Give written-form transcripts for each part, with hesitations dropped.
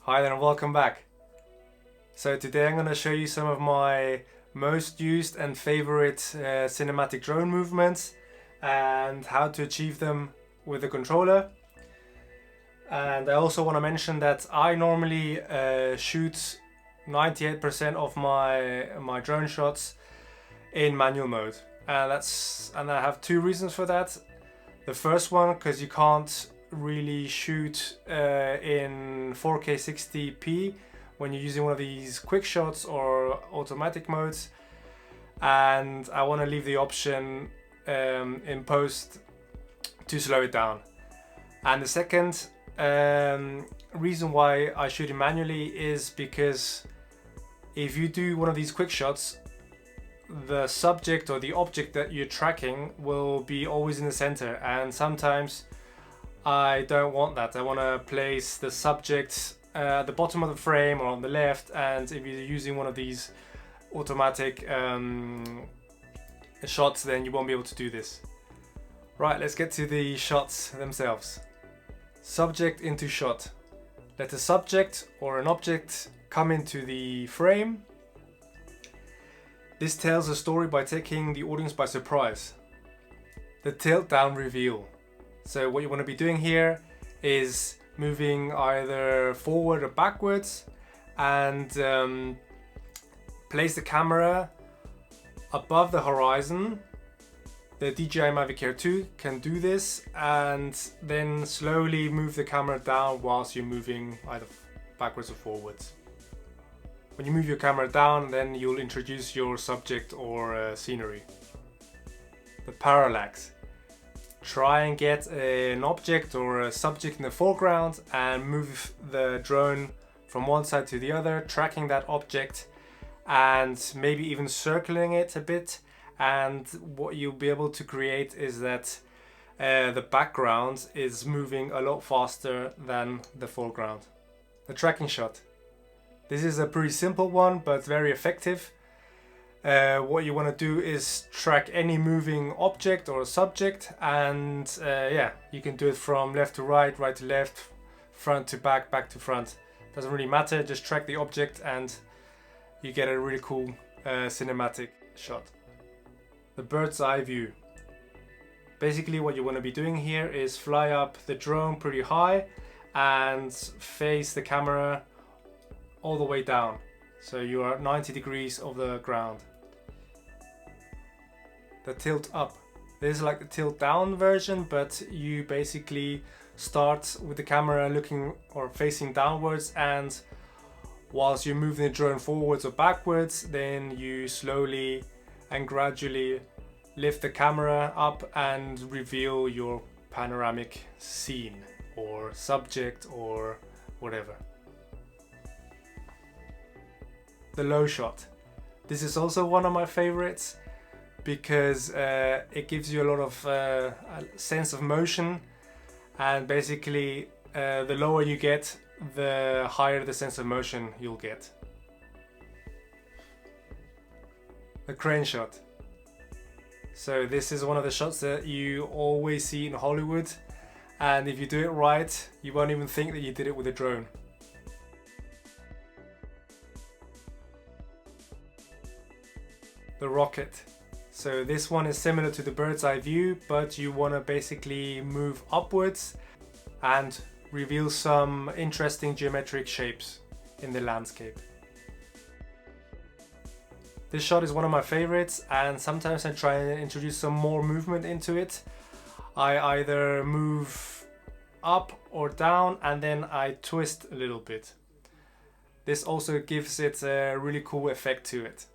Hi there and welcome back. So today I'm going to show you some of my most used and favorite cinematic drone movements and how to achieve them with the controller. And I also want to mention that I normally shoot 98% of my drone shots in manual mode, and I have two reasons for that. The first one, because you can't really shoot in 4K 60p when you're using one of these quick shots or automatic modes, and I want to leave the option in post to slow it down. And the second reason why I shoot it manually is because if you do one of these quick shots, the subject or the object that you're tracking will be always in the center, and sometimes I don't want that. I want to place the subject at the bottom of the frame or on the left, and if you're using one of these automatic shots, then you won't be able to do this. Right, let's get to the shots themselves. Subject into shot. Let a subject or an object come into the frame. This tells a story by taking the audience by surprise. The tilt down reveal. So what you want to be doing here is moving either forward or backwards and place the camera above the horizon. The DJI MA2 can do this, and then slowly move the camera down whilst you're moving either backwards or forwards. When you move your camera down, then you'll introduce your subject or scenery. The parallax. Try and get an object or a subject in the foreground and move the drone from one side to the other, tracking that object and maybe even circling it a bit. And what you'll be able to create is that the background is moving a lot faster than the foreground. The tracking shot. This is a pretty simple one, but very effective. What you want to do is track any moving object or subject, and you can do it from left to right, right to left, front to back, back to front. Doesn't really matter, just track the object and you get a really cool cinematic shot. The bird's eye view. Basically what you want to be doing here is fly up the drone pretty high and face the camera all the way down, so you are at 90 degrees of the ground. The tilt up. This is like the tilt down version, but you basically start with the camera looking or facing downwards, and whilst you're moving the drone forwards or backwards, then you slowly and gradually lift the camera up and reveal your panoramic scene or subject or whatever. The low shot. This is also one of my favorites because it gives you a lot of a sense of motion, and basically the lower you get, the higher the sense of motion you'll get. The crane shot. So this is one of the shots that you always see in Hollywood, and if you do it right, you won't even think that you did it with a drone. The rocket. So this one is similar to the bird's eye view, but you want to basically move upwards and reveal some interesting geometric shapes in the landscape. This shot is one of my favorites, and sometimes I try and introduce some more movement into it. I either move up or down and then I twist a little bit. This also gives it a really cool effect to it.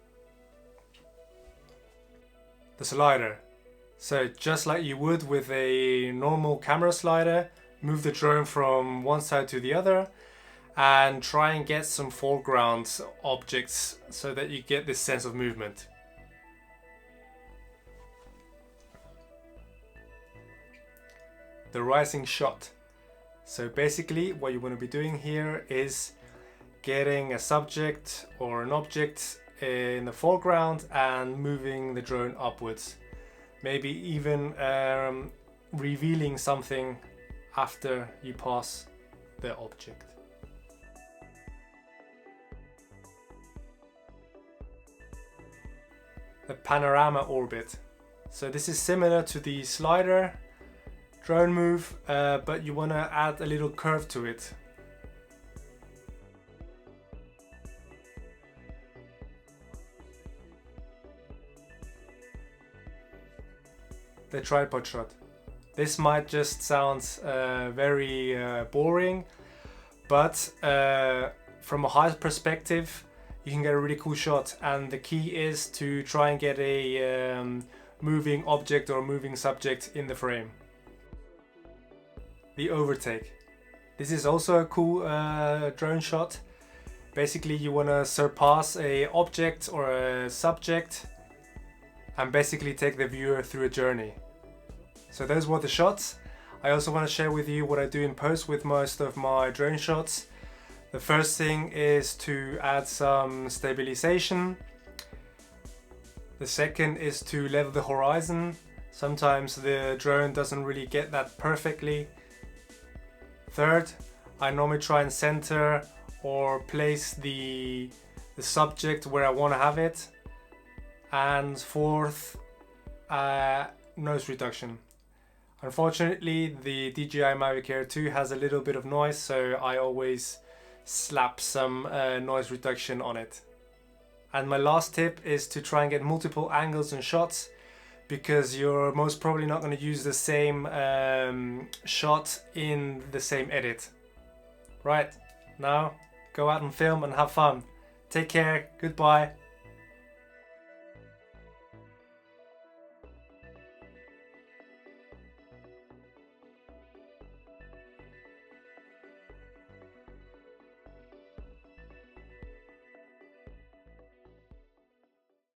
The slider. So just like you would with a normal camera slider, move the drone from one side to the other and try and get some foreground objects so that you get this sense of movement. The rising shot. So basically what you want to be doing here is getting a subject or an object in the foreground and moving the drone upwards, maybe even revealing something after you pass the object. the Panorama Orbit. So this is similar to the slider drone move, but you want to add a little curve to it. The tripod shot. This might just sound very boring, but from a high perspective you can get a really cool shot, and the key is to try and get a moving object or moving subject in the frame. The Overtake. This is also a cool drone shot. Basically you want to surpass a object or a subject and basically take the viewer through a journey. So those were the shots. I also want to share with you what I do in post with most of my drone shots. The first thing is to add some stabilization. The second is to level the horizon. Sometimes the drone doesn't really get that perfectly. Third, I normally try and center or place the subject where I want to have it. And fourth, noise reduction. Unfortunately, the DJI Mavic Air 2 has a little bit of noise, so I always slap some noise reduction on it. And my last tip is to try and get multiple angles and shots, because you're most probably not going to use the same shot in the same edit. Right, now go out and film and have fun. Take care, goodbye.